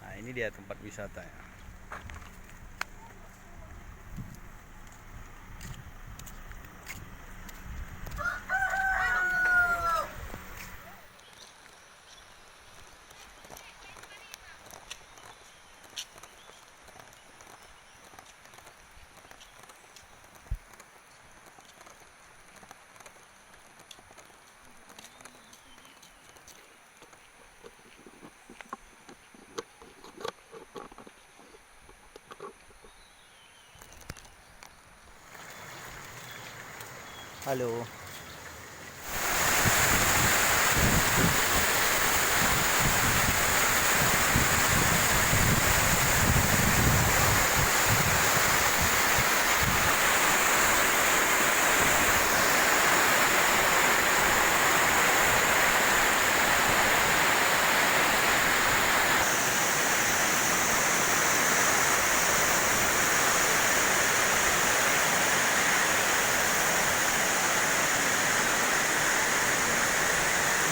Nah, ini dia tempat wisata ya. Halo.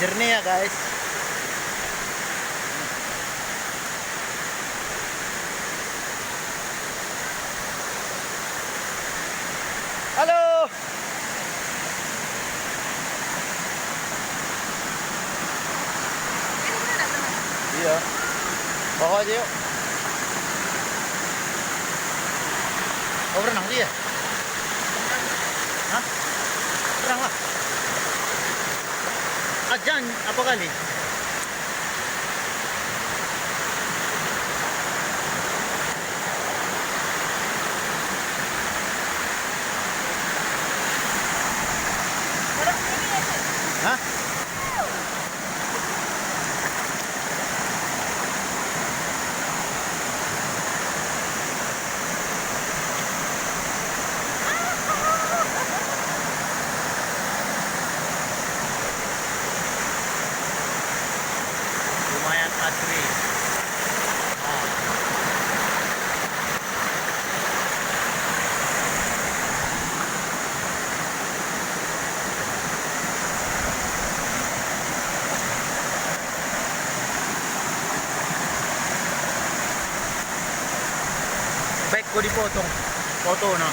Jernih ya guys. Halo. Iya. Bawa aja yuk. Oh, berenang dia? Hah? Berenang lah. Ajan apa kali? Hah? Lumayan asri. Baik ko dipotong. Foto na.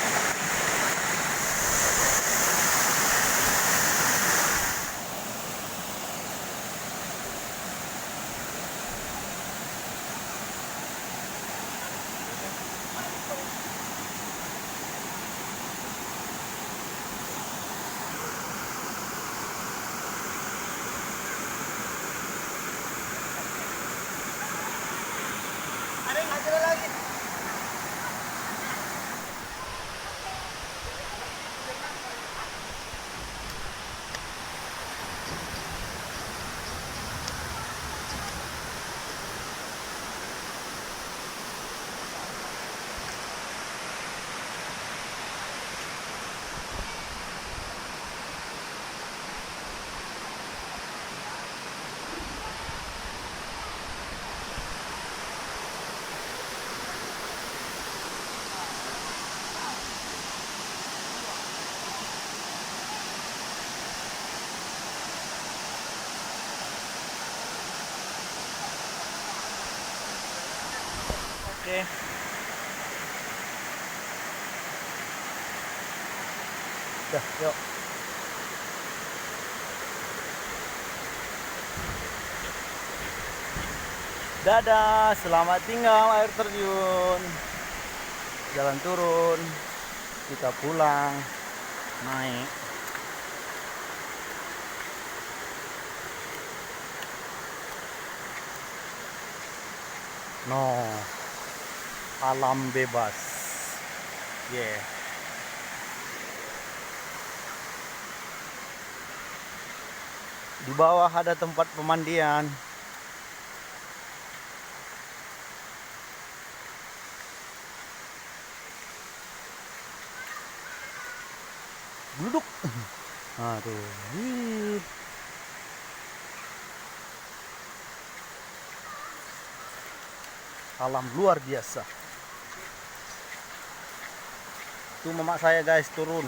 Ada yang ada lagi. Oke. Dah, yuk. Dadah, selamat tinggal air terjun. Jalan turun. Kita pulang. Naik. No. Alam bebas. Yeah. Di bawah ada tempat pemandian. Duduk. Aduh. Alam luar biasa. Itu mamak saya guys turun.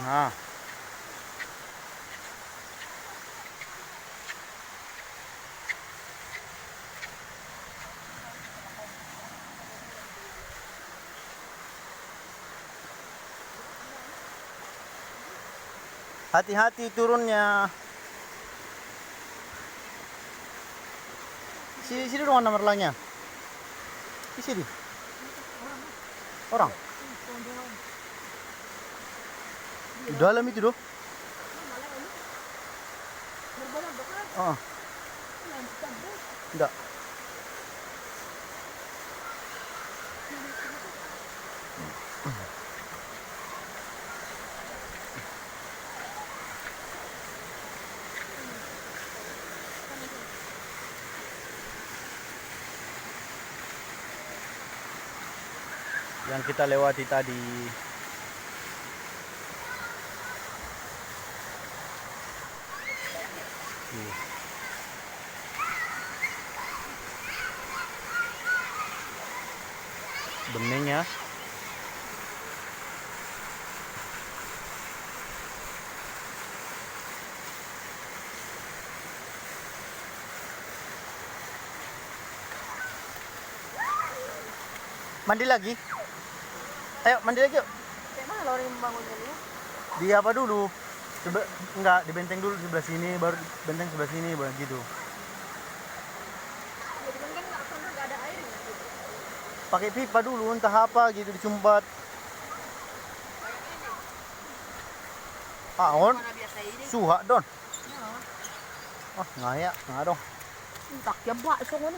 Hati-hati turunnya. Sini dong nomor langnya. Di sini. Orang. Di dalam itu doh. Oh. Enggak. Yang kita lewati tadi. Beningnya. Mandi lagi? Ayo mandi lagi yuk. Kayak mana orang yang bangunnya dulu? Di apa dulu? Enggak, di benteng dulu sebelah sini, baru benteng sebelah sini, baru gitu. Ya di kan nggak pernah nggak ada air gitu. Pakai pipa dulu, entah apa gitu dicumbat. On, Mana biasa ini? suha don. Ya. Oh, ngaya, nggak dong. Tak ya bak so ngono.